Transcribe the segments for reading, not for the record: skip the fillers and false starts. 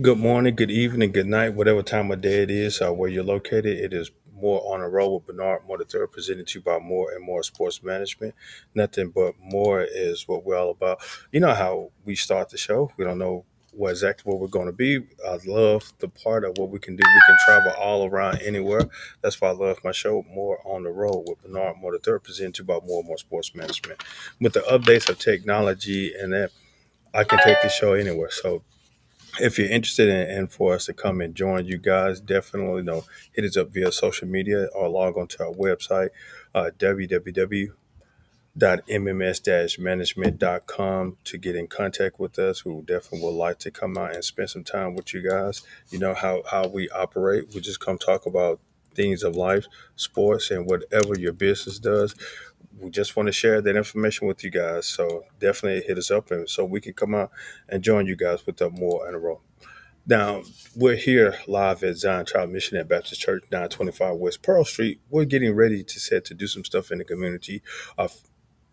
Good morning, good evening, good night, whatever time of day it is, where you're located. It is More on a roll with Bernard Moore III, presented to you by More and More Sports Management. Nothing but more is what we're all about. You know how we start the show. We don't know exactly what we're going to be. I love the part of what we can do. We can travel all around anywhere. That's why I love my show, More on the Road with Bernard Moore III, presented to you by More and More Sports Management. With the updates of technology and that, I can take the show anywhere. So if you're interested in for us to come and join you guys, definitely hit us up via social media or log on to our website, www.mms-management.com to get in contact with us. We definitely would like to come out and spend some time with you guys. You know how we operate. We just come talk about things of life, sports, and whatever your business does. We just want to share that information with you guys. So definitely hit us up and so we can come out and join you guys with More in a Row. Now, we're here live at Zion Child Missionary Baptist Church, 925 West Pearl Street. We're getting ready to set to do some stuff in the community.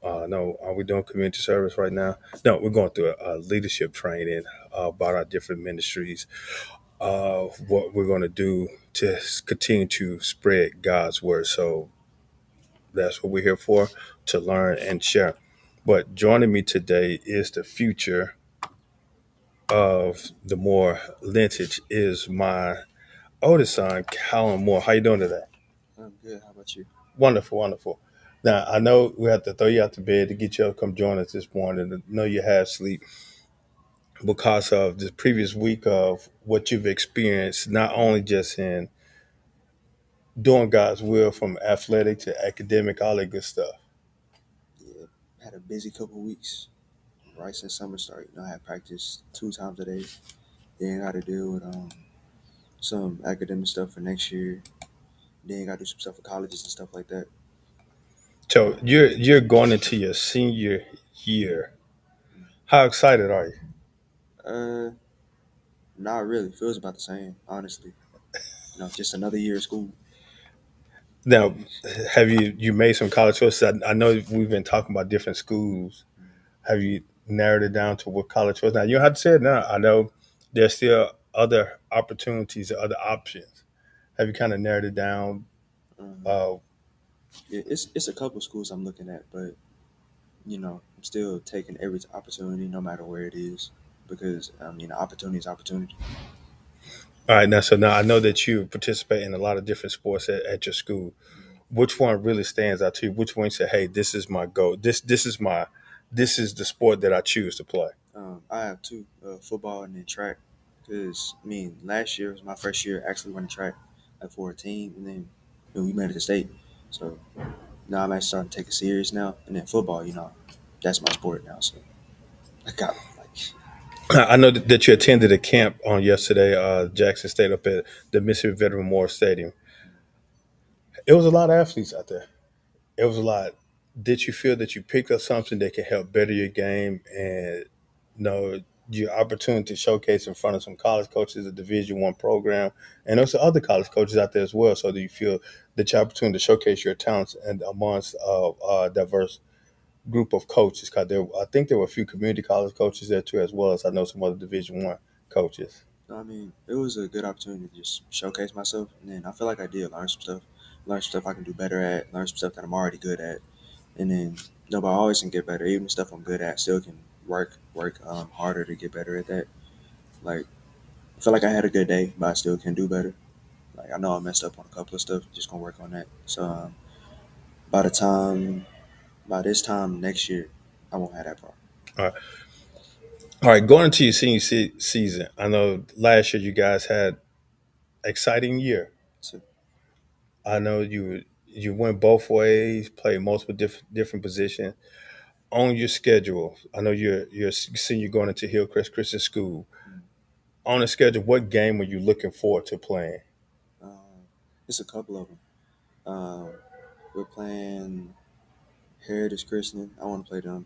No, are we doing community service right now? No, we're going through a leadership training about our different ministries, what we're going to do to continue to spread God's word. So that's what we're here for, to learn and share. But joining me today is the future of the Moore lineage is my oldest son, Callum Moore. How you doing today? I'm good. How about you? Wonderful, wonderful. Now I know we have to throw you out to bed to get you up, come join us this morning. I know you have sleep because of the previous week of what you've experienced, not only just in doing God's will from athletic to academic, all that good stuff. Yeah, had a busy couple weeks right since summer started. I had practice 2 times a day. Then got to deal with some academic stuff for next year. Then got to do some stuff for colleges and stuff like that. So you're going into your senior year. How excited are you? Uh, Not really. Feels about the same, honestly. Just another year of school. Now, have you made some college choices? I know we've been talking about different schools. Have you narrowed it down to what college was? Now you don't have to say it now. I know there's still other opportunities, other options. Have you kind of narrowed it down? Um, Uh, yeah, it's a couple schools I'm looking at, but I'm still taking every opportunity, no matter where it is, because opportunity is opportunity. all right, now so now I know that you participate in a lot of different sports at your school. Which one really stands out to you? Which one you say, "Hey, this is my goal. This is the sport that I choose to play." I have two, football and then track. Because last year was my first year actually running track, like for a team, and then we made it to state. So now I'm actually starting to take it serious now. And then football, that's my sport now. So I got like, I know that you attended a camp on yesterday, Jackson State up at the Mississippi Veteran Memorial Stadium. It was a lot of athletes out there. It was a lot. Did you feel that you picked up something that can help better your game and your opportunity to showcase in front of some college coaches, a Division I program, and also other college coaches out there as well? So do you feel that your opportunity to showcase your talents and amongst a diverse group of coaches? Because I think there were a few community college coaches there too, as well as I know some other Division I coaches. it was a good opportunity to just showcase myself. And then I feel like I did learn some stuff I can do better at, learn some stuff that I'm already good at. And then, no, but I always can get better. Even the stuff I'm good at, still can work harder to get better at that. Like, I feel like I had a good day, but I still can do better. Like I know I messed up on a couple of stuff. Just gonna work on that. So by the time by this time next year, I won't have that problem. All right, all right. Going into your senior season, I know last year you guys had exciting year. So I know you went both ways, played multiple different positions on your schedule. I know you're a senior going into Hillcrest Christian School. mm, On the schedule, what game are you looking forward to playing? uh, it's a couple of them. We're playing Heritage Christian. I want to play them.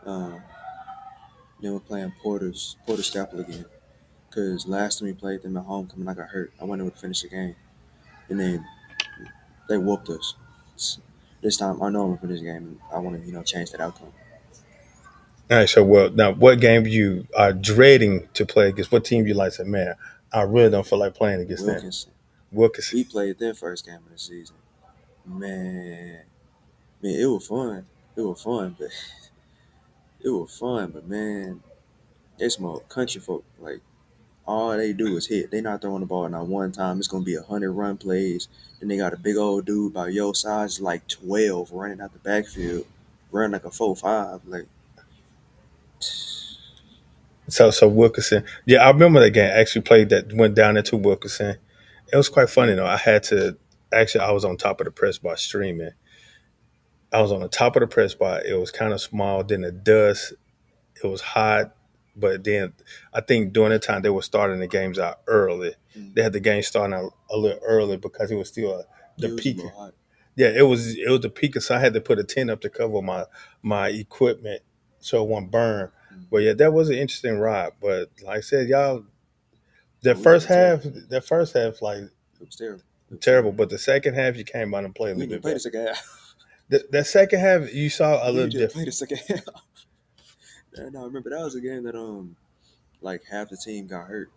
Uh, then we're playing Porter Chapel again. Cause last time we played them at homecoming, I got hurt. I wasn't able to finish the game, and then they whooped us. This time, I know I'm gonna finish the game. And I want to change that outcome. All right. So, well, now, what game you are dreading to play against? What team you like? Say, man, I really don't feel like playing against them. Wilkinson. Wilkes. We played their first game of the season. Man, it was fun. It was fun, but man, it's more country folk. Like all they do is hit. They not throwing the ball not one time. It's gonna be 100 run plays. Then they got a big old dude about your size, like 12, running out the backfield, running like a 4-5. Like So Wilkerson. Yeah, I remember that game. I actually played that. Went down into Wilkerson. It was quite funny though. I had to actually. I was on top of the press bar streaming. I was on the top of the press bar. It was kind of small. Then the dust. It was hot, but then I think during that time they were starting the games out early. mm, They had the game starting out a little early because it was still the it was a peak. little hot. Yeah, it was the peak, so I had to put a tent up to cover my equipment so it won't burn. Mm. But yeah, that was an interesting ride. But like I said, y'all, the Oh, we first played terrible. half, the first half like It was terrible. It was terrible, terrible. but the second half you came out and played a We little didn't even bit play better. the second half. The second half you saw a We little didn't play different. the second half. And I remember that was a game that like half the team got hurt,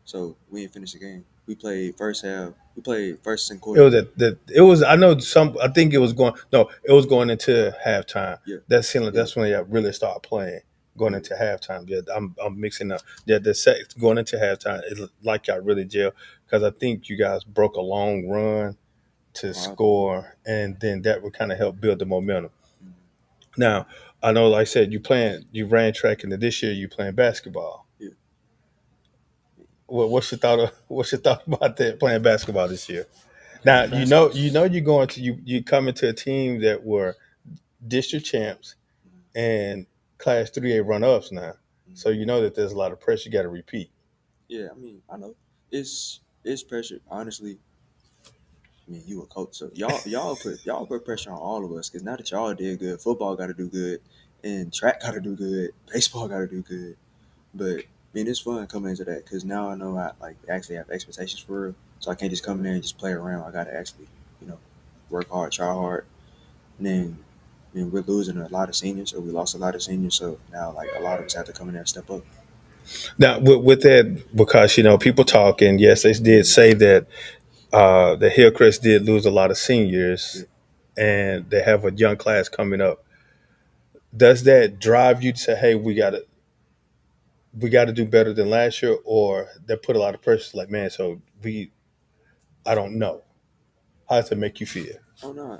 so we didn't finish the game. We played first half. We played first and It quarter. was it was I know some I think it was going no it was going into halftime. Yeah, yeah, That's when I really started playing going yeah. into halftime. Yeah, I'm mixing up. Yeah, going into halftime it's like y'all really jail because I think you guys broke a long run to Probably. score and then that would kind of help build the momentum. Mm, Now I know, like I said, you ran track, and this year you playing basketball. yeah. What's your thought about that playing basketball this year? Now Man, basketball. you're going to you coming to a team that were district champs Mm, and class 3A run ups now. mm. So you know that there's a lot of pressure you gotta repeat. Yeah, I mean, I know it's pressure. Honestly, I mean, you a coach, so y'all put pressure on all of us because now that y'all did good, football got to do good, and track got to do good, baseball got to do good. But I mean, it's fun coming into that because now I know I like actually have expectations for real. So I can't just come in there and just play around. I got to actually, you know, work hard, try hard. And then, I mean, we're losing a lot of seniors, or we lost a lot of seniors. So now, like, a lot of us have to come in there and step up. Now with that, because people talk, and yes, they did say that the Hillcrest did lose a lot of Yeah. seniors, and they have a young class coming up. Does that drive you to say, "Hey, we got to do better than last year," or that put a lot of pressure? Like, man, so I don't know. How does it make you feel? Oh no,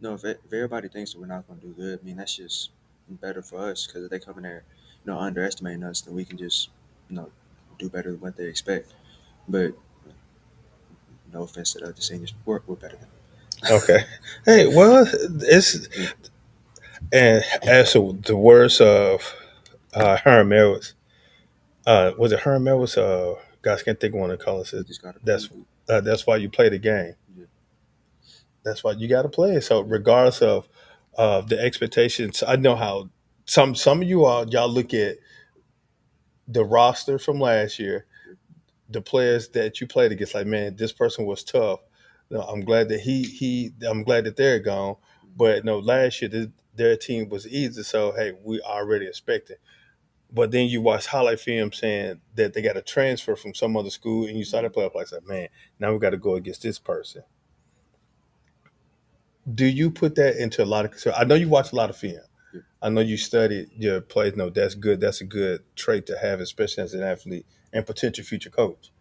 no. If everybody thinks that we're not going to do good, I mean, that's just better for us because if they come in there, underestimating us, then we can just, you know, do better than what they expect. But no offense to the other seniors, we're better than Okay. Hey, well, it's them. and as to the words of Herm Edwards, was it Herm Edwards? Guys can't think of one of the colors. We just got to That's prove it. that's why you play the game. Yeah. That's why you got to play it. So regardless of the expectations, I know how some of y'all look at the roster from last year, Yeah. the players that you played against. Like, man, this person was tough. No, I'm glad that I'm glad that they're gone. Mhm. But no, last year their team was easy. So hey, we already expected. But then you watch highlight film saying that they got a transfer from some other school, and you saw the Mhm. player play. Like, man, now we got to go against this person. Do you put that into a lot of? So I know you watch a lot of film. Yeah. I know you studied your plays. No, that's good. That's a good trait to have, especially as an athlete and potential future coach.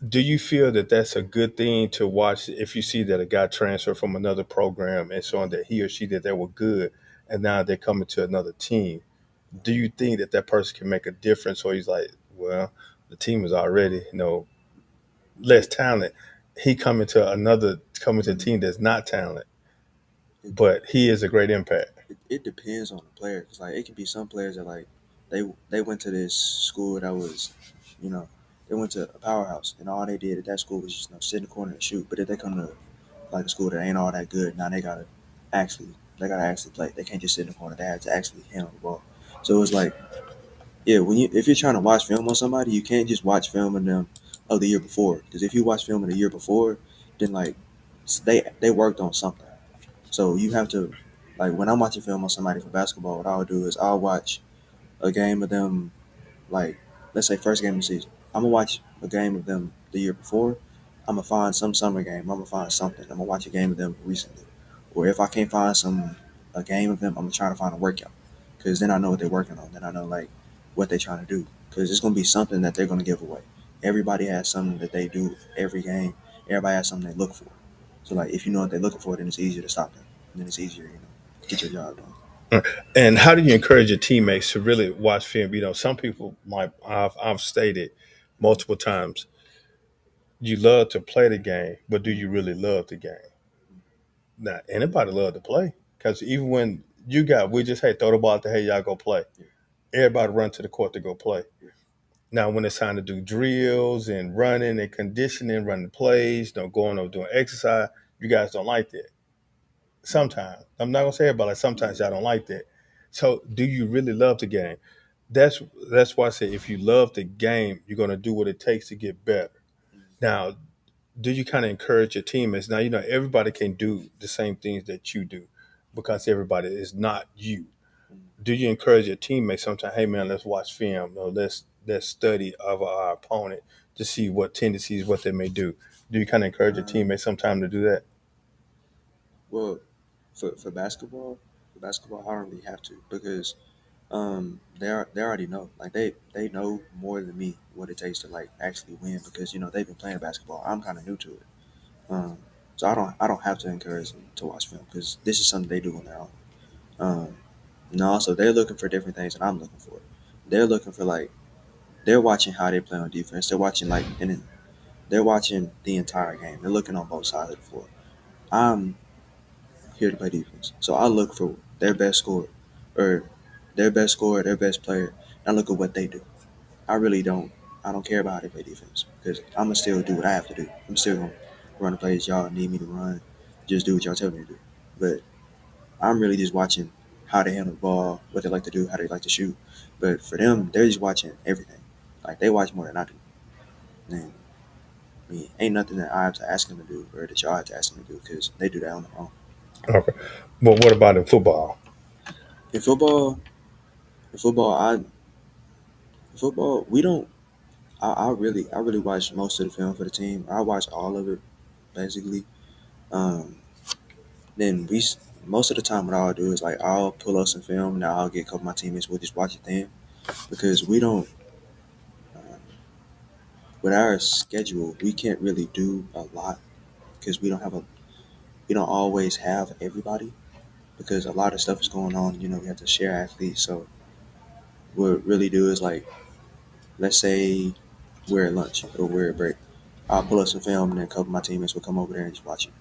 Do you feel that that's a good thing to watch if you see that a guy transferred from another program and showing that he or she that they were good, and now they're coming to another team? Do you think that that person can make a difference, or he's like, well, the team is already less talent. He coming to a Mhm. team that's not talent, It, but he is a great impact. it depends on the player because like it can be some players that like they went to this school that was, you know, they went to a powerhouse and all they did at that school was just sit in the corner and shoot. But if they come to like a school that ain't all that good, now actually they gotta actually play. They can't just sit in the corner. They have to actually handle the ball. So it's like, yeah, if you're trying to watch film on somebody, you can't just watch film on them of the year before. Because if you watch film of the year before, then like they worked on something. So you have to. Like when I'm watching film on somebody for basketball, what I'll do is I'll watch a game of them, like let's say first game of the season. I'm gonna watch a game of them the year before. I'm gonna find some summer game. I'm gonna find something. I'm gonna watch a game of them recently. Or if I can't find a game of them, I'm gonna try to find a workout. Because then I know what they're working on. Then I know like what they're trying to do. Because it's gonna be something that they're gonna give away. Everybody has something that they do every game. Everybody has something they look for. So like if you know what they're looking for, then it's easier to stop them. And then it's easier, get your job done. And how do you encourage your teammates to really watch film? Some people might, I've stated multiple times, you love to play the game, but do you really love the game? Now, anybody love to play because even when we just, hey, throw the ball out there, hey, y'all go play. Yeah, Everybody run to the court to go play. yeah. Now, when it's time to do drills and running and conditioning, running plays, going or doing exercise, you guys don't like that. Sometimes I'm not gonna say everybody. Like sometimes y'all don't like that. So, do you really love the game? That's that's why I say if you love the game, you're gonna do what it takes to get better. Now, do you kind of encourage your teammates? Now, everybody can do the same things that you do because everybody is not you. Do you encourage your teammates sometimes? Hey, man, let's watch film. Or let's study of our opponent to see what tendencies, what they may do. Do you kind of encourage your Um, teammates sometime to do that? well, for basketball, I don't really have to because they already know, like they know more than me what it takes to like actually win because they've been playing basketball. I'm kind of new to it. um so I don't have to encourage them to watch film because this is something they do on their own. And also they're looking for different things that I'm looking for. They're looking for like they're watching how they play on defense. They're watching like and then they're watching the entire game. They're looking on both sides of the floor. I'm here to play defense. So I look for their best scorer or their best player, and I look at what they do. I really don't. I don't care about how they play defense because I'm gonna still do what I have to do. I'm still gonna run the plays y'all need me to run. Just do what y'all tell me to do. But I'm really just watching how they handle the ball, what they like to do, how they like to shoot. But for them, they're just watching everything. Like they watch more than I do. And I mean, ain't nothing that I have to ask them to do or that y'all have to ask them to do because they do that on their own. Okay. But what about in football? In football, in football, I football we don't. I really watch most of the film for the team. I watch all of it basically. Um, then most of the time what I'll do is like I'll pull up some film and I'll get a couple of my teammates. We'll just watch it then because we don't. Uh, with our schedule, we can't really do a lot because we don't always have everybody because a lot of stuff is going on. We have to share athletes. So what we really do is like let's say we're at lunch or we're at break. I'll pull up some film and then a couple of my teammates will come over there and just watch it.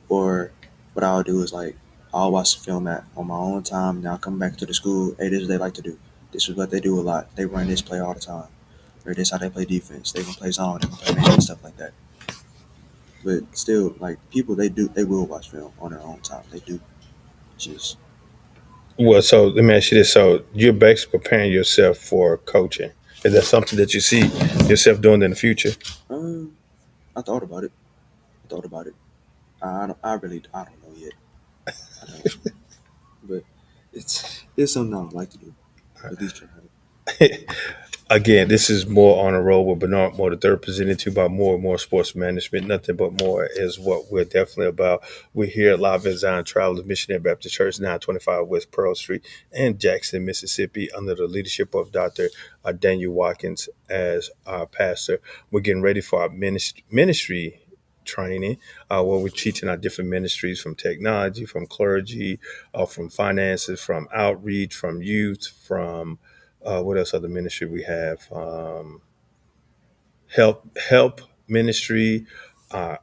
Or what I'll do is like I'll watch the film on my own time and I'll come back to the school. Hey, this is what they like to do. This is what they do a lot. They run this play all the time. Or this how they play defense. They can play zone, they can play man and stuff like that. But still, like people they will watch film on their own time. They do. Just Well, so let me ask you this: so you're basically preparing yourself for coaching. Is that something that you see yourself doing in the future? um I thought about it. I thought about it. I don't know yet. I don't. But it's something I would like to do. At least try it. Again, this is more on a roll with Bernard Moore, the third, presented to you by more and more sports management. Nothing but more is what we're definitely about. We're here at Live in Zion Travelers Missionary Baptist Church, 925 West Pearl Street in Jackson, Mississippi, under the leadership of Dr. Daniel Watkins as our pastor. We're getting ready for our ministry training, where we're teaching our different ministries from technology, from clergy, from finances, from outreach, from youth, from what else other ministry we have? Help ministry,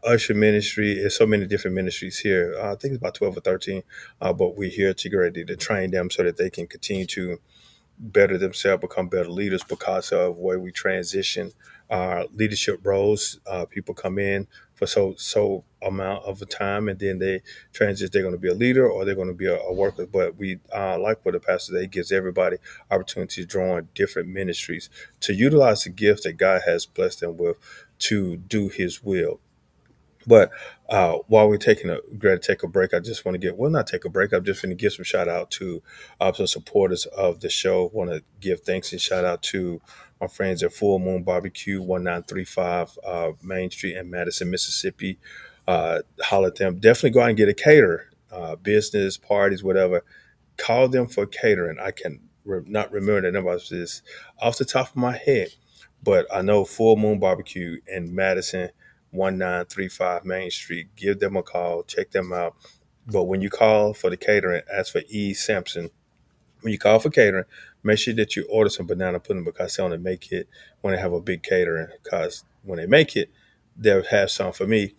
usher ministry. There's so many different ministries here. I think it's about 12 or 13. But we're here to get ready to train them so that they can continue to better themselves, become better leaders because of where we transition our leadership roles. People come in for so amount of a time, and then they transition. They're going to be a leader or they're going to be a worker. But we like what the pastor they gives everybody opportunity to join different ministries to utilize the gifts that God has blessed them with to do His will. But while we're taking a great take a break, I just want to get well not take a break. I'm just going to give some shout out to some supporters of the show. Want to give thanks and shout out to my friends at Full Moon Barbecue, 1935 Main Street in Madison, Mississippi. Holler at them. Definitely go out and get a caterer, business parties, whatever. Call them for catering. I can not remember the number of this off the top of my head, but I know Full Moon Barbecue in Madison, 1935 Main Street. Give them a call, check them out. But when you call for the catering, ask for E. Sampson. When you call for catering, make sure that you order some banana pudding because they only make it when they have a big catering. Because when they make it, they'll have some for me,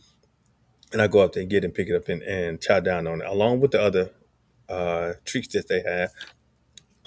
and I go up there and get it and pick it up and chow down on it, along with the other treats that they have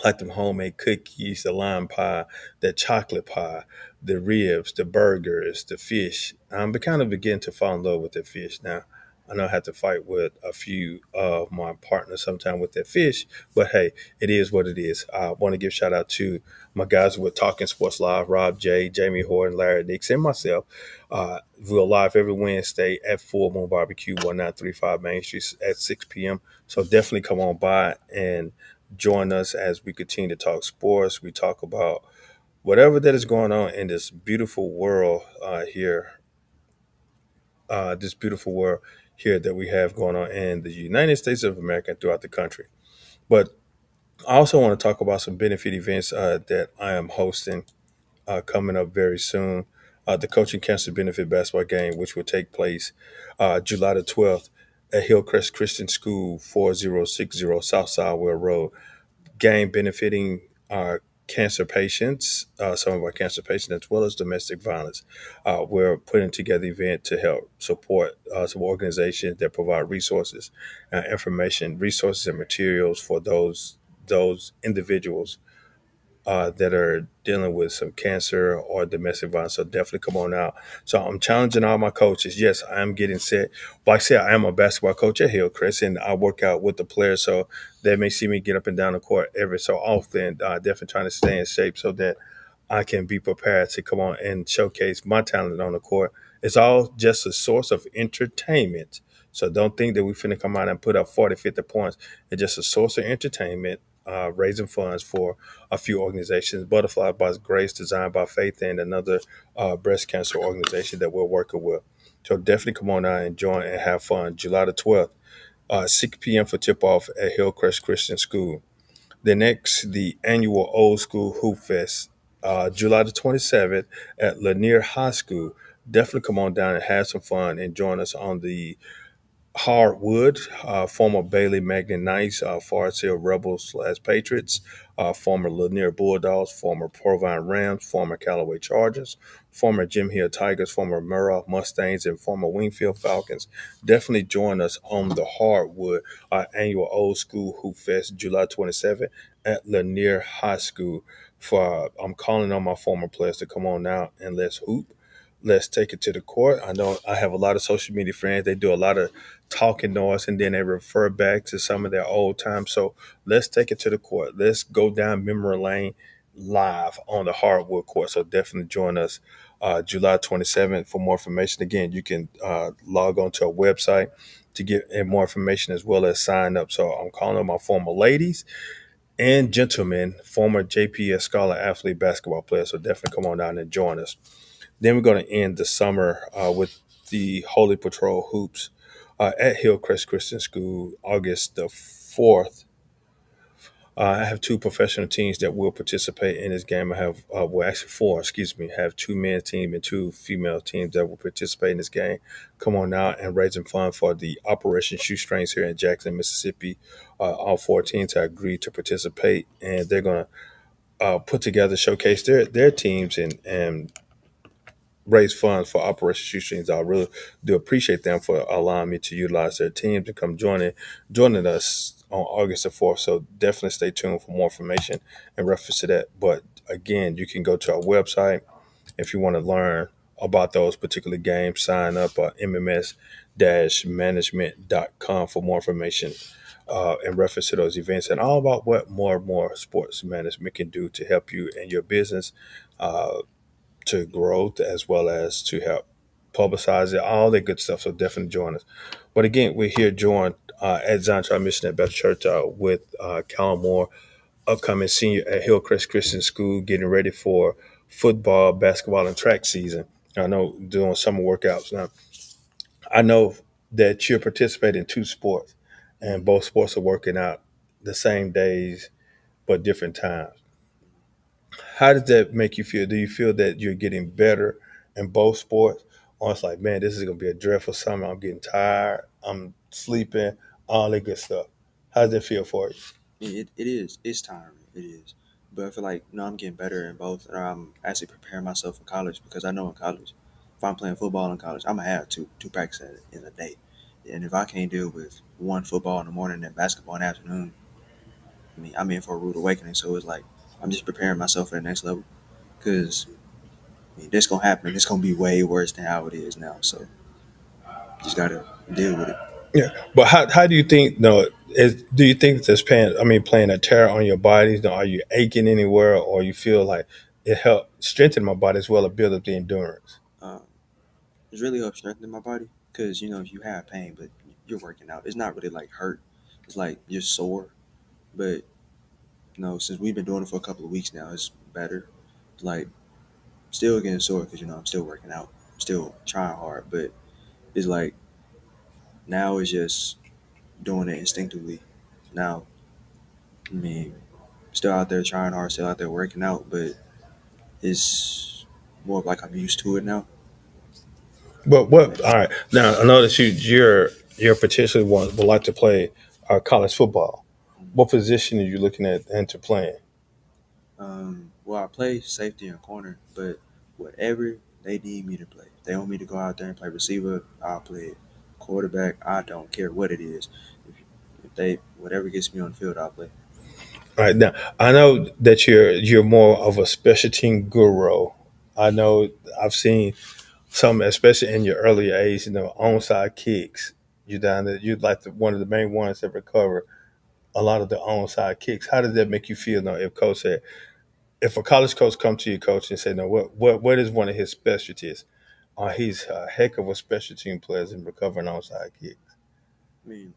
like them homemade cookies, the lime pie, the chocolate pie, the ribs, the burgers, the fish. I'm kind of beginning to fall in love with the fish now. I know I have to fight with a few of my partners sometimes with that fish, but hey, it is what it is. I want to give shout out to my guys with Talking Sports Live, Rob J, Jamie Horton, Larry Nix, and myself. We're live every Wednesday at Full Moon Barbecue, 1935 Main Street at 6 p.m. So definitely come on by and join us as we continue to talk sports. We talk about whatever that is going on in this beautiful world this beautiful world here that we have going on in the United States of America and throughout the country. But I also want to talk about some benefit events that I am hosting coming up very soon. The Coaching Cancer Benefit Basketball Game, which will take place July the 12th at Hillcrest Christian School, 4060 South Sidewell Road. Game benefiting cancer patients, some of our cancer patients, as well as domestic violence. We're putting together an event to help support some organizations that provide resources, information, resources, and materials for those individuals that are dealing with some cancer or domestic violence. So definitely come on out. So I'm challenging all my coaches. Yes, I am getting set. Like I said, I am a basketball coach at Hillcrest, and I work out with the players. So they may see me get up and down the court every so often. Definitely trying to stay in shape so that I can be prepared to come on and showcase my talent on the court. It's all just a source of entertainment. So don't think that we finna come out and put up 40, 50 points. It's just a source of entertainment, raising funds for a few organizations. Butterfly by Grace, Designed by Faith, and another breast cancer organization that we're working with. So definitely come on out and join and have fun. July the 12th, 6 p.m. for tip off at Hillcrest Christian School. The annual Old School Hoop Fest, July the 27th at Lanier High School. Definitely come on down and have some fun and join us on the Hardwood, former Bailey Magnet Knights, Forest Hill Rebels slash Patriots, former Lanier Bulldogs, former Provine Rams, former Callaway Chargers, former Jim Hill Tigers, former Murrah Mustangs, and former Wingfield Falcons. Definitely join us on the Hardwood, annual Old School Hoop Fest, July 27th at Lanier High School. I'm calling on my former players to come on out and let's hoop. Let's take it to the court. I know I have a lot of social media friends. They do a lot of talking noise and then they refer back to some of their old times. So let's take it to the court. Let's go down memory lane live on the hardwood court. So definitely join us July 27th for more information. Again, you can log on to our website to get more information as well as sign up. So I'm calling on my former ladies and gentlemen, former JPS Scholar athlete basketball players. So definitely come on down and join us. Then we're going to end the summer with the Holy Patrol Hoops at Hillcrest Christian School, August the 4th. I have two professional teams that will participate in this game. I have, well, actually four, excuse me. I have two men's team and two female teams that will participate in this game. Come on out and raising funds for the Operation Shoestrings here in Jackson, Mississippi. All four teams have agreed to participate, and they're going to put together, showcase their teams and raise funds for Operation Shoestrings. I really do appreciate them for allowing me to utilize their team to come joining us on August the 4th. So definitely stay tuned for more information in reference to that. But again, you can go to our website if you want to learn about those particular games. Sign up at mms-management.com for more information in reference to those events and all about what more and more sports management can do to help you in your business. To growth as well as to help publicize it, all that good stuff. So definitely join us. But again, we're here joined at Zion Tribe Mission at Better Church with Callum Moore, upcoming senior at Hillcrest Christian School, getting ready for football, basketball, and track season. I know doing summer workouts now. I know that you're participating in two sports, and both sports are working out the same days but different times. How does that make you feel? Do you feel that you're getting better in both sports? Or it's like, man, this is gonna be a dreadful summer. I'm getting tired. I'm sleeping. All that good stuff. How does that feel for you? It is. It's tiring. It is. But I feel like I'm getting better in both, and I'm actually preparing myself for college because I know in college, if I'm playing football in college, I'm gonna have two practices in a day, and if I can't deal with one football in the morning and basketball in the afternoon, I mean I'm in for a rude awakening. So it's like I'm just preparing myself for the next level because this gonna happen. It's gonna be way worse than how it is now. So just gotta deal with it. Yeah, but how do you think? No, do you think this playing a tear on your body? No, are you aching anywhere, or you feel like it helped strengthen my body as well as build up the endurance? Um, it's really helped strengthen my body because you have pain, but you're working out. It's not really like hurt. It's like you're sore, but since we've been doing it for a couple of weeks now, it's better. Like still getting sore because I'm still working out, still trying hard, but it's like now it's just doing it instinctively. Now, I mean, still out there trying hard, still out there working out, but it's more of like I'm used to it now. But what? All right. Now I know that you're potentially would like to play college football. What position are you looking at into playing? Well, I play safety and corner, but whatever they need me to play, if they want me to go out there and play receiver, I'll play it. Quarterback, I don't care what it is. If they whatever gets me on the field, I'll play. All right. Now I know that you're more of a special team guru. I know I've seen some, especially in your early age. Onside kicks. You down there. You're like one of the main ones that recover a lot of the onside kicks. How does that make you feel? Now, if coach said, if a college coach come to your coach and say, "No, what is one of his specialties?" He's a heck of a special team player in recovering onside kicks. I mean,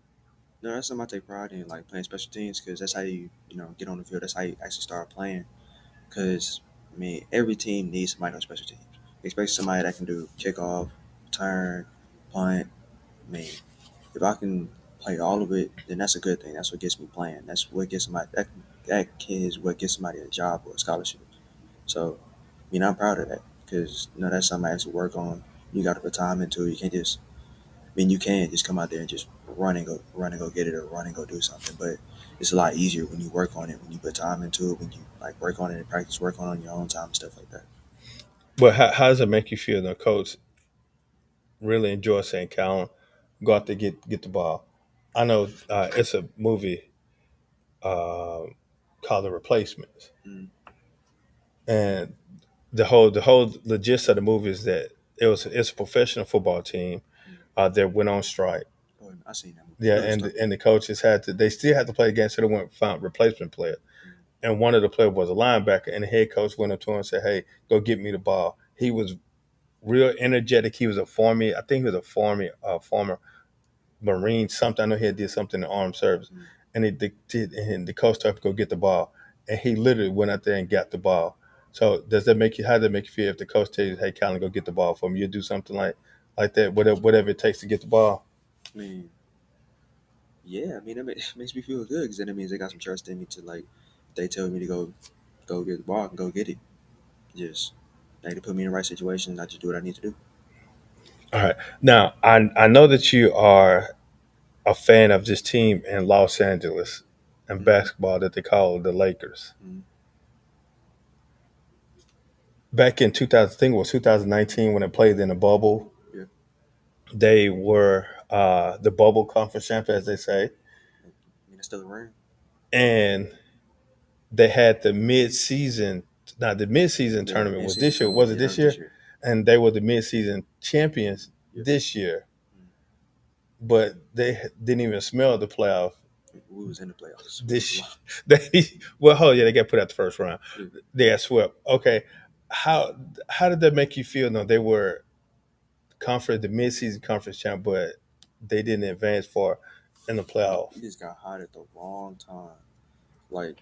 no, that's something I take pride in, like playing special teams, because that's how get on the field. That's how you actually start playing. Because every team needs somebody on special teams, especially somebody that can do kickoff, return, punt. I mean, if I can play all of it, then that's a good thing. That's what gets me playing. That's what gets somebody that is what gets somebody a job or a scholarship. So, I'm proud of that because that's something I have to work on. You got to put time into it. You can't just, you can just come out there and just run and go get it, or run and go do something. But it's a lot easier when you work on it, when you put time into it, when you like work on it in practice, work on it on your own time and stuff like that. But how does it make you feel? The coach really enjoy saying, "Callan, go out there get the ball." I know it's a movie uh, called The Replacements, Mm, and the gist of the movie is that it's a professional football team mm. that went on strike. Oh, I seen that movie. Yeah, Good and story. and the coaches they still had to play against, so they went found replacement player, Mm, and one of the players was a linebacker, and the head coach went up to him and said, "Hey, go get me the ball." He was real energetic. He was a former, I think he was a former Marine something. I know he had did something in armed service, mm. and and the coach told him to go get the ball, and he literally went out there and got the ball. So does that make you? How does that make you feel if the coach tells you, "Hey, Callan, go get the ball for me"? You do something like that, whatever it takes to get the ball. I mean, yeah. Makes me feel good because then it means they got some trust in me to like. If they tell me to go get the ball, I can go get it. Just they put me in the right situation. I just do what I need to do. All right. Now I know that you are a fan of this team in Los Angeles and Mm-hmm. basketball that they call the Lakers. Mm-hmm. Back in 2000, I think it was 2019 when they played in the bubble. Yeah. They were the bubble conference champion, as they say, It's still a ring. and they had the mid-season. Now the mid-season Yeah, tournament mid was season this year. tournament. Was it Yeah, that this was this year? year. And they were the mid-season champions Yeah. this year, Mm. but they didn't even smell the playoff. We was in the playoffs. This they oh yeah, they got put out the first round. Yeah. They got swept. Okay, how how did that make you feel? No, they were. conference, the midseason conference champ, but they didn't advance far in the playoff. He just got hot at the wrong time. Like,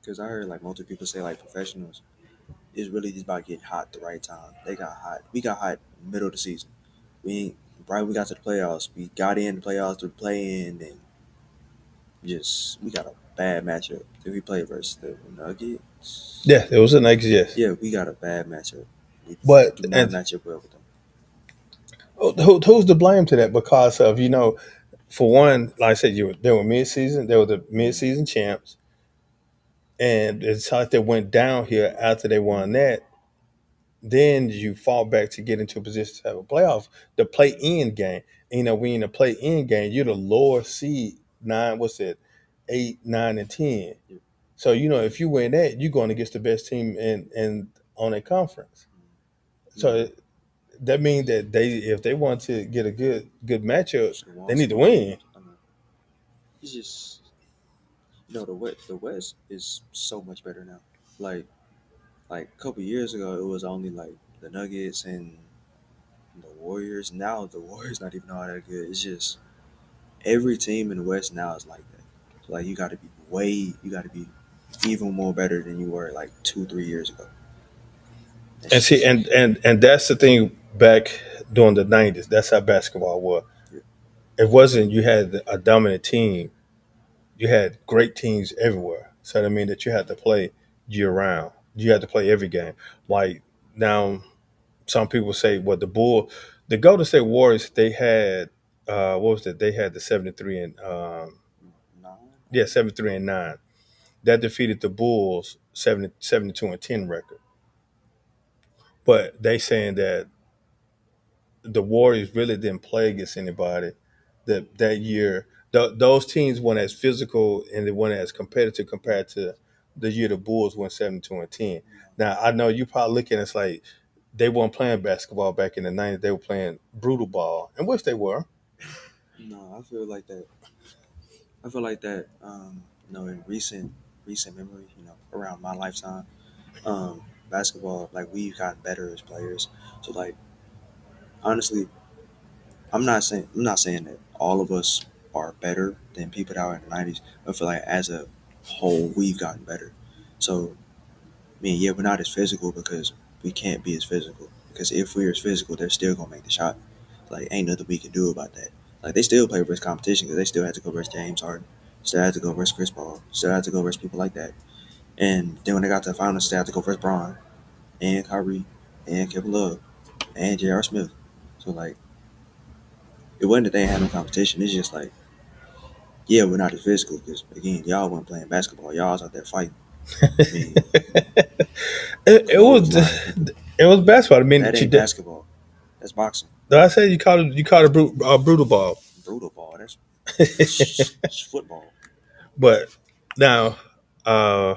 cause I heard like multiple people say like professionals is really just about getting hot at the right time. They got hot. We got hot middle of the season. We ain't right. We got to the playoffs. We got in the playoffs to play in, and just we got a bad matchup. Did we play versus the Nuggets? Yeah, it was a next yes. Yeah, we got a bad matchup. We But do not and match up well with them. who's to blame to that? Because of for one, like I said, they were midseason. They were the midseason champs, and it's like they went down here after they won that. Then you fall back to get into a position to have a playoff, the play in game. And, when in the play in game, you're the lower seed nine. What's it, 8, 9, and 10. Yeah. So if you win that, you're going against the best team in on a conference. Yeah, So that means that if they want to get a good matchup, should have they won need some to more win. games. I mean, it's just the West is so much better now. Like a couple years ago, it was only like the Nuggets and the Warriors. Now the Warriors not even all that good. It's just every team in the West now is like that. Like you got to be even more better than you were like 2 3 years ago. And That's see, just and that's the thing back during the '90s. That's how basketball was. yeah. It wasn't you had a dominant team. You had great teams everywhere. So that mean that you had to play year round. You had to play every game. Like now, some people say, well, the Golden State Warriors, they had what was it? They had the 73 and Nine, I yeah, think. 73-9. That defeated the Bulls 72-10 record. But they saying that the Warriors really didn't play against anybody that year. Those teams weren't as physical and they weren't as competitive compared to the year the Bulls went 72-10. Now I know you probably looking at it like they weren't playing basketball back in the '90s. They were playing brutal ball, and which they were. No, I feel like that. I feel like that. In recent memory, around my lifetime, basketball like we've gotten better as players. So like honestly, I'm not saying that all of us are better than people that were in the '90s. I feel like as a whole, we've gotten better. So yeah, we're not as physical because we can't be as physical. Because if we're as physical, they're still gonna make the shot. Like ain't nothing we can do about that. Like they still play versus competition because they still had to go versus James Harden, still had to go versus Chris Paul, still had to go versus people like that. And then when they got to the finals, they had to go versus Braun and Kyrie and Kevin Love and J.R. Smith. So like it wasn't that they had no competition. It's just like yeah, we're not as physical because again, y'all weren't playing basketball. Y'all was out there fighting. I mean, it was clothesline people. it was basketball. I mean, That you ain't did. basketball. That's boxing. I said you called it brutal ball, Brutal ball. That's football. but now uh,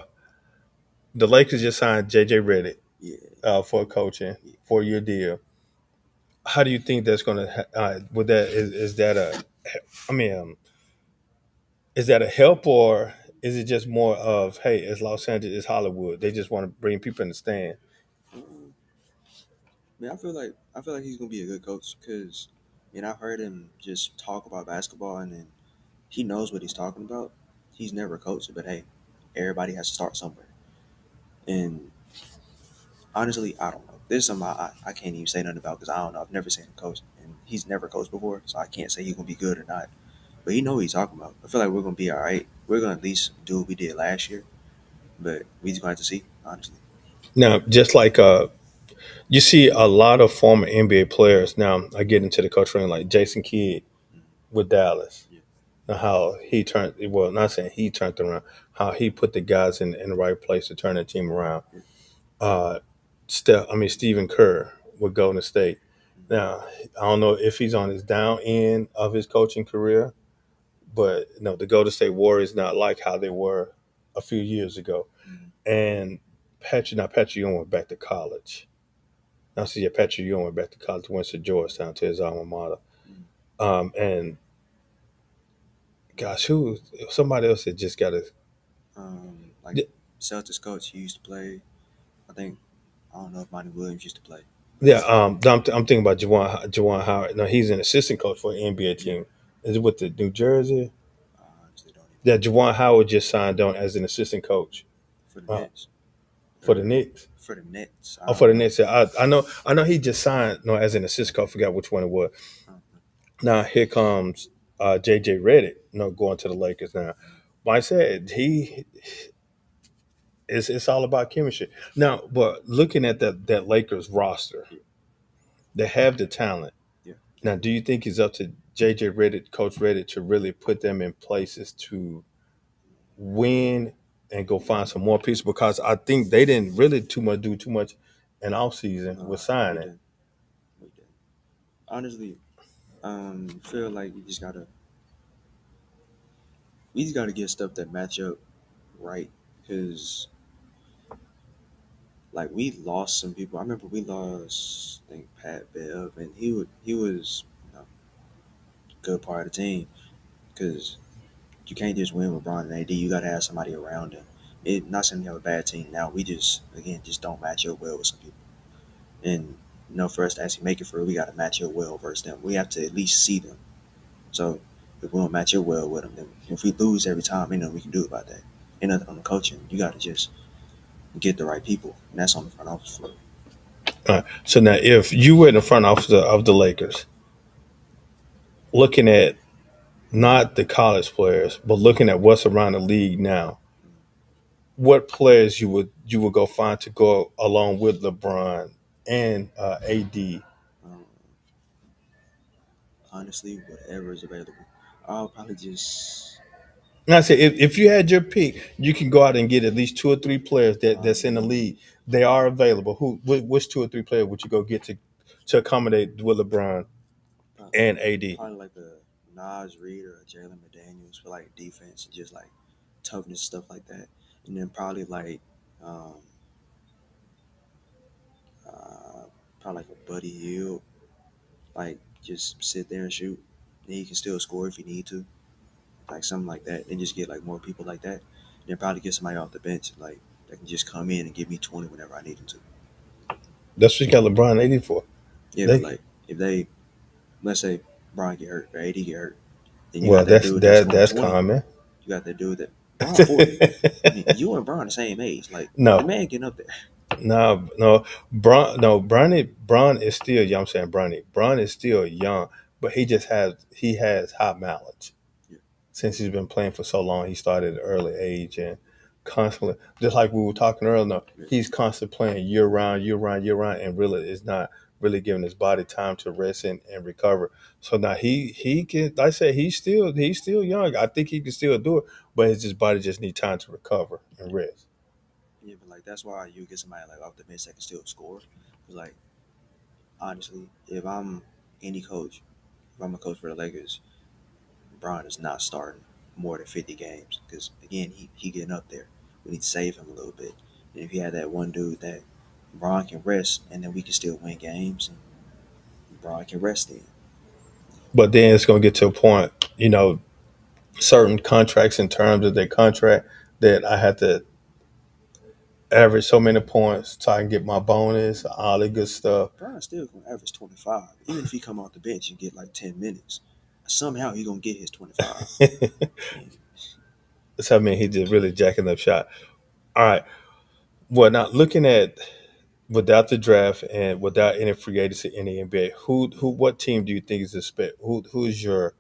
the Lakers just signed JJ Redick Yeah, for coaching yeah. 4-year deal. How do you think that's going to? Would that is that a? I mean, is that a help or is it just more of hey, it's Los Angeles, it's Hollywood. They just want to bring people in the stand. Um, Man, I feel like he's gonna be a good coach because, I've heard him just talk about basketball and then he knows what he's talking about. He's never coached, but hey, everybody has to start somewhere. And honestly, I don't know. This is something I can't even say nothing about because I don't know. I've never seen him coach, and he's never coached before, so I can't say he's gonna be good or not. But he know what he's talking about. I feel like we're gonna be all right. We're gonna at least do what we did last year, but we just gonna have to see, honestly. Now, just like you see a lot of former NBA players now. I get into the coach ring like Jason Kidd Mm, with Dallas. yeah, And how he turned well, not saying he turned around, how he put the guys in the right place to turn the team around. yeah, Uh, Stephen Kerr with Golden State. mm, Now, I don't know if he's on his down end of his coaching career, but the Golden State Warriors not like how they were a few years ago. mm, And Patrick Ewing went back to college. Now, see, yeah, Patrick Ewing went back to college, went to Georgetown to his alma mater. mm. And gosh, who somebody else that just got a Like Celtics coach, he used to play. I think I don't know if Monty Williams used to play. Yeah, I'm thinking about Jawan Howard. No, he's an assistant coach for an NBA Yeah, team. Is it with the New Jersey? I honestly don't even Yeah, know Jawan Howard just signed on as an assistant coach for the uh, Nets for the or Knicks. for the Nets. I Oh, for don't the know. Knicks. Yeah, I know he just signed no as an assistant coach. I forgot which one it was. I don't know. Now here comes JJ Redick. Going to the Lakers now. Like I said, it's all about chemistry. Now, but looking at that Lakers roster, Yeah, they have the talent. yeah, they Now, do. do you think it's up to JJ Redick, Coach Redick, to really put them in places to win and go find some more pieces? Because I think they didn't really do too much in off season with Nah, we signing. didn't. We didn't. Honestly, feel like we just gotta get stuff that match up right because like we lost some people. I remember we lost I think Pat Bev, and he was a good part of the team because you can't just win with Bron and AD. You gotta have somebody around him. It not saying you have a bad team now. We just again just don't match up well with some people. And for us to actually make it through, we gotta match up well versus them. We have to at least see them. So if we don't match up well with them, then if we lose every time, ain't nothing we can do about that. Ain't nothing on the coaching. You gotta just get the right people, and that's on the front office floor. So now, if you were in the front office of the Lakers, looking at not the college players, but looking at what's around the league now, what players you would go find to go along with LeBron and AD? Um, Honestly, whatever is available, I'll probably just And I said, if you had your pick, you can go out and get at least two or three players that's in the probably league. They are available. Which two or three players would you go get to accommodate with LeBron probably, and AD? probably like a Nas Reed or a Jalen McDaniels for like defense and just like toughness stuff like that, and then probably like um, uh, probably like a Buddy Hield, like just sit there and shoot. And he can still score if he need to, like something like that. And just get like more people like that. And then probably get somebody off the bench like that can just come in and give me 20 whenever I need them to. That's what you got LeBron and AD for. Yeah, but They like if they let's say Brian get hurt or AD get hurt, then you well, got that that's dude that's that that's 120. common. You got that dude that Braun 40. I mean, you and Braun the same age. Like the no, man getting up there. no, Braun is still young. I'm saying Braun is still young, but he has high mileage. Yeah, Since he's been playing for so long. He started at an early age and constantly, just like we were talking earlier, no, yeah, he's constantly playing year round, year round, year round, and really is not really giving his body time to rest and recover. So now he can, like I said, he's still young. I think he can still do it, but his body just need time to recover and rest. yeah. But like that's why you get somebody like off the bench that can still score. 'Cause, like honestly, if I'm any coach, if I'm a coach for the Lakers, Braun is not starting more than 50 games because again he getting up there. We need to save him a little bit. And if you had that one dude that Braun can rest, and then we can still win games, and Braun can rest in. But then it's gonna get to a point, certain contracts in terms of their contract that I have to average so many points so I can get my bonus, all that good stuff. Brian still gonna average 25, even if he come off the bench and get like 10 minutes. Somehow he gonna get his 25. And So I mean, he just really jacking up shot. All right. Well, now looking at without the draft and without any free agency in the NBA, what team do you think is expect? Who's your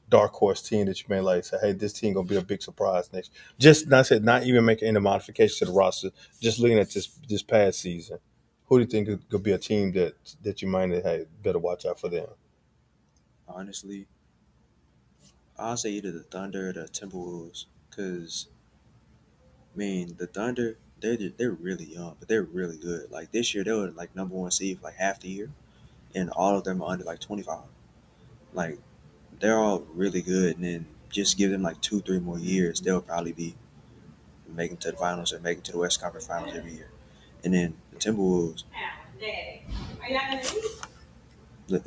dark horse team that you may like say, hey, this team gonna be a big surprise next? Just not said, not even making any modifications to the roster. Just looking at this past season, who do you think could be a team that you might hey better watch out for them? honestly, I'll say either the Thunder or the Timberwolves, because man, the Thunder they're really young, but they're really good. Like this year, they were like number one seed for like half the year, and all of them are under like 25. Like they're all really good, and then just give them like 2, 3 more years, they'll probably be making to the finals or making to the West Conference Finals every year. And then the Timberwolves, the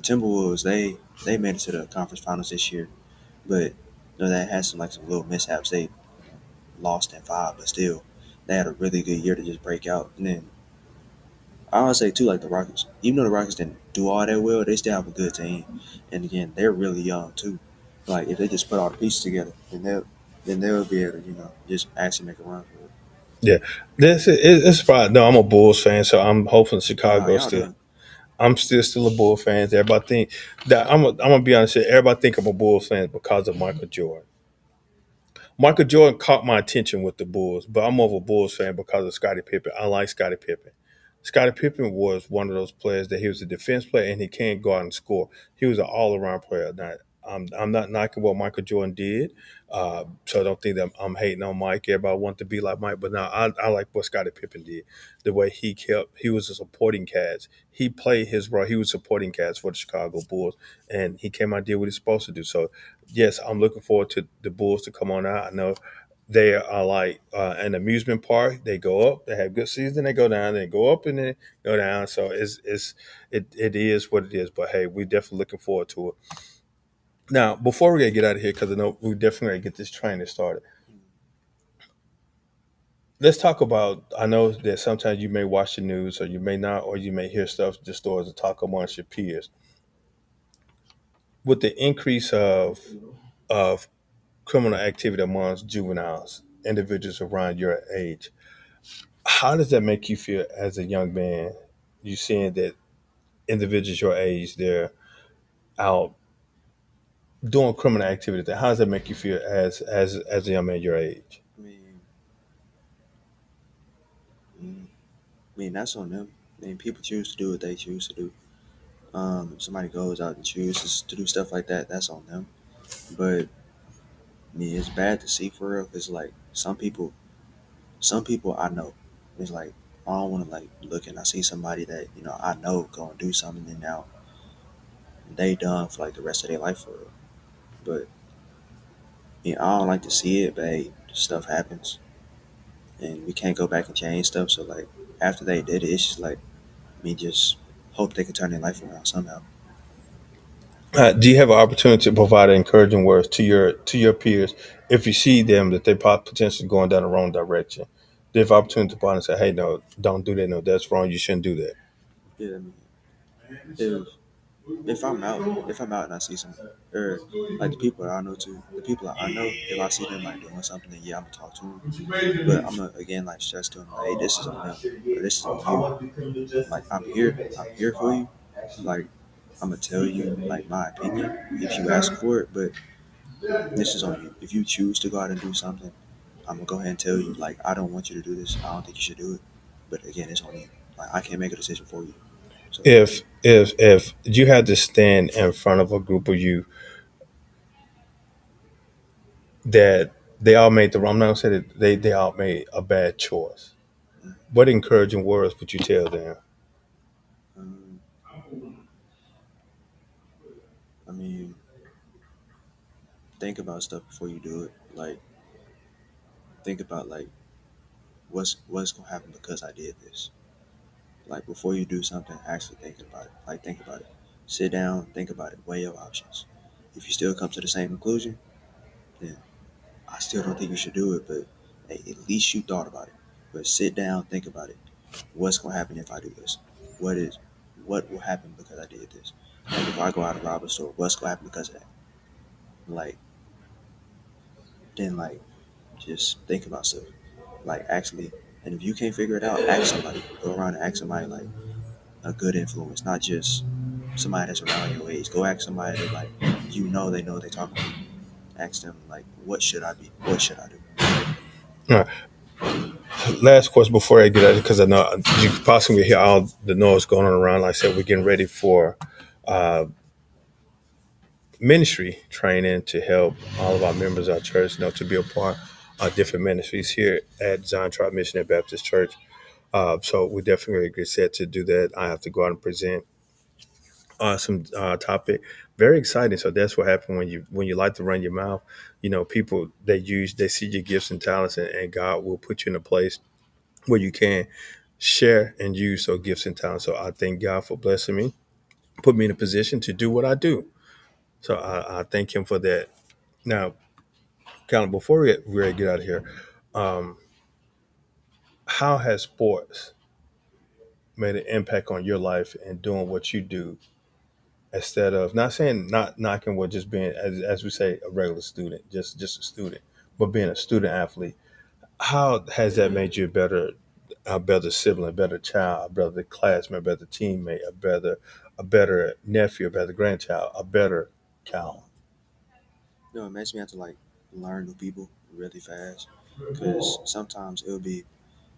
Timberwolves, they made it to the conference finals this year, but that had some little mishaps. They lost in five, but still, they had a really good year to just break out. And then I would say too, like the Rockets. Even though the Rockets didn't do all that well, they still have a good team. And again, they're really young too. Like if they just put all the pieces together, then they'll be able to just actually make a run for it. Yeah, it's fine. No, I'm a Bulls fan, so I'm hoping Oh no, Chicago y'all still. done. I'm still a Bulls fan. Everybody think that I'm gonna be honest. Here, everybody think I'm a Bulls fan because of Michael Jordan. Michael Jordan caught my attention with the Bulls, but I'm more of a Bulls fan because of Scottie Pippen. I like Scottie Pippen. Scottie Pippen was one of those players that he was a defense player and he can't go out and score. He was an all around player. Now, I'm not knocking what Michael Jordan did, so I don't think that I'm hating on Mike. Everybody want to be like Mike, but now I like what Scottie Pippen did. The way he was a supporting cast. He played his role. He was supporting cast for the Chicago Bulls, and he came out and did what he's supposed to do. So yes, I'm looking forward to the Bulls to come on out. I know they are like an amusement park. They go up, they have good season, they go down, they go up and then go down. So it is what it is. But hey, we're definitely looking forward to it. Now, before we get out of here, because I know we definitely gotta get this training started. Let's talk about. I know that sometimes you may watch the news, or you may not, or you may hear stuff just or to talk amongst your peers. With the increase of criminal activity amongst juveniles, individuals around your age, how does that make you feel as a young man? You seeing that individuals your age they're out doing criminal activity. How does that make you feel as a young man your age? I mean, mm, that's on them. I mean, people choose to do what they choose to do. If somebody goes out and chooses to do stuff like that, that's on them. But I mean, it's bad to see for real. Cause like some people I know, it's like I don't want to like look and I see somebody that I know go and do something and now they done for like the rest of their life for real. But I don't like to see it, but hey, stuff happens and we can't go back and change stuff. So like after they did it, it's just like me just hope they can turn their life around somehow. Do you have an opportunity to provide encouraging words to your peers if you see them that they potentially going down the wrong direction? Do you have opportunity to point and say, "Hey, no, don't do that. No, that's wrong. You shouldn't do that." Yeah, I mean, if if I'm out and I see some, or like the people that I know too, the people that I know, if I see them like doing something, then yeah, I'm gonna talk to them. But I'm gonna again like stress to them, like, hey, this is on them, or this is on you. Like I'm here for you. Like I'm gonna tell you like my opinion if you ask for it, but this is on you. If you choose to go out and do something, I'm gonna go ahead and tell you like I don't want you to do this. I don't think you should do it. But again, it's on you. Like I can't make a decision for you. So If you had to stand in front of a group of you that they all made the wrong, I'm not gonna say that they all made a bad choice. What encouraging words would you tell them? um, I mean, think about stuff before you do it. Like think about like what's gonna happen because I did this. Like before you do something, actually think about it. Like think about it. Sit down, think about it, weigh your options. If you still come to the same conclusion, then I still don't think you should do it. But hey, at least you thought about it. But sit down, think about it. What's gonna happen if I do this? What is what will happen because I did this? Like if I go out and rob a store, what's gonna happen because of that? Like then like just think about stuff. Like actually, and if you can't figure it out, ask somebody. Go around and ask somebody like a good influence, not just somebody that's around your age. Go ask somebody that like they know what they talking about. Ask them like, what should I be? What should I do? All right. Last question before I get out, because I know you possibly hear all the noise going on around. Like I said, we're getting ready for uh, ministry training to help all of our members of our church know to be a part of different ministries here at Zion Tribe Missionary Baptist Church. So we definitely get set to do that. I have to go out and present some topic. Very exciting. So that's what happens when you like to run your mouth. You know, people they see your gifts and talents, and God will put you in a place where you can share and use those gifts and talents. So I thank God for blessing me, put me in a position to do what I do. So I thank Him for that. Now, kind of before we get out of here, um, how has sports made an impact on your life and doing what you do instead of not saying not knocking what just being as we say a regular student, just a student, but being a student athlete. How has that made you a better sibling, a better child, a better classmate, a better teammate, a better nephew, a better grandchild, a better child? It makes me have to like learn new people really fast because sometimes it'll be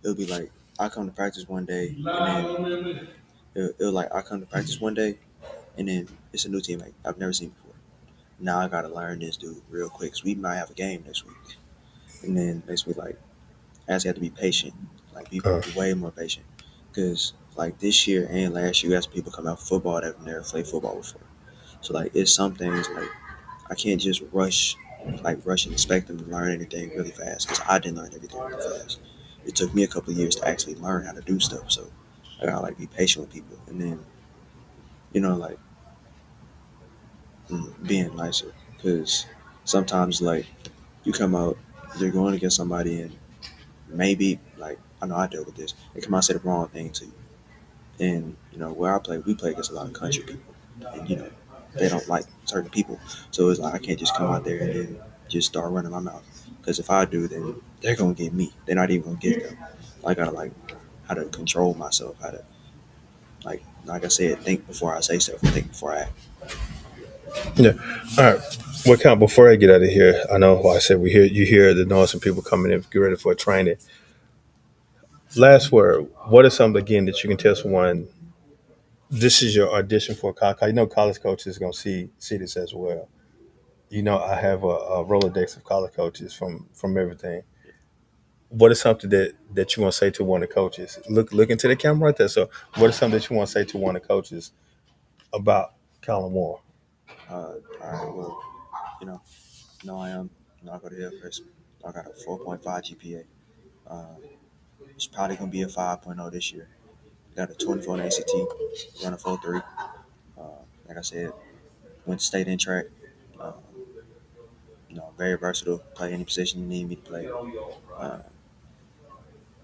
like I come to practice one day and then it'll like I come to practice one day and then it's a new teammate I've never seen before. Now I gotta learn this dude real quick because we might have a game next week, and then makes me like I actually have to be patient, like be Uh, way more patient because like this year and last year, we had some people come out for football that have never played football before. So like it's some things like I can't just rush and expect them to learn anything really fast because I didn't learn everything really fast. It took me a couple of years to actually learn how to do stuff. So I gotta like be patient with people, and then like being nicer because sometimes like you come out, you're going against somebody, and maybe like I know I dealt with this. They come out and say the wrong thing to you, and where I play, we play against a lot of country people, and they don't like certain people. So it's like I can't just come out there and then just start running my mouth because if I do, then they're gonna get me. They're not even gonna get them. I gotta like how to control myself, how to like I said, think before I say stuff, think before I act. yeah. All right. What count before I get out of here? I know I said you hear the noise of people coming in get ready for training. Last word. What is something again that you can tell someone this is your audition for college? You know college coaches are gonna see this as well. I have a Rolodex of college coaches from everything. What is something that you want to say to one of the coaches? Look into the camera right there. So, what is something that you want to say to one of the coaches about Colin Moore? All right, well, you know, no, I am. I go to Hillcrest. I got a 4.5 GPA. It's probably gonna be a 5.0 this year. Got a 24 in ACT, run a 4.3. Uh, like I said, went to state in track. Uh, very versatile. Play any position you need me to play. Uh,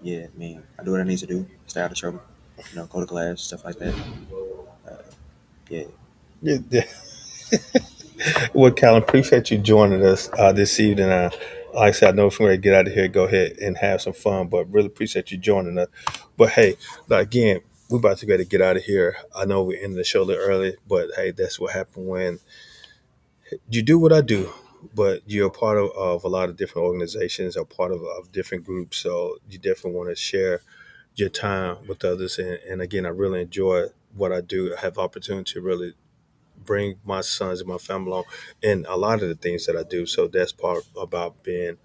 yeah, I mean, I do what I need to do. Stay out of trouble. Go to class, stuff like that. Uh, yeah, Yeah, yeah. Well, Colin, appreciate you joining us this evening. Like I said, I know if we're going to get out of here, go ahead and have some fun, but really appreciate you joining us. But hey, like, again, we're about to get out of here. I know we're ending the show a little early, but hey, that's what happened when you do what I do, but you're a part of a lot of different organizations, a part of different groups. So you definitely want to share your time with others. And again, I really enjoy what I do. I have opportunity to really bring my sons and my family along in a lot of the things that I do. So that's part about being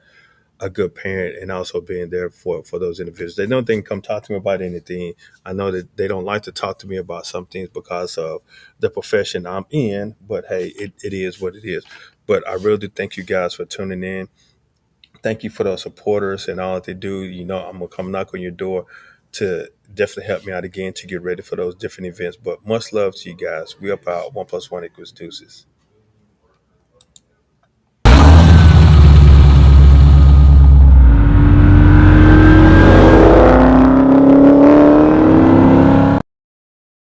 a good parent and also being there for those individuals. They know they can come talk to me about anything. I know that they don't like to talk to me about some things because of the profession I'm in, but hey, it is what it is. But I really do thank you guys for tuning in. Thank you for those supporters and all that they do. I'm gonna come knock on your door to definitely help me out again to get ready for those different events. But much love to you guys. We up out 1+1 equals deuces.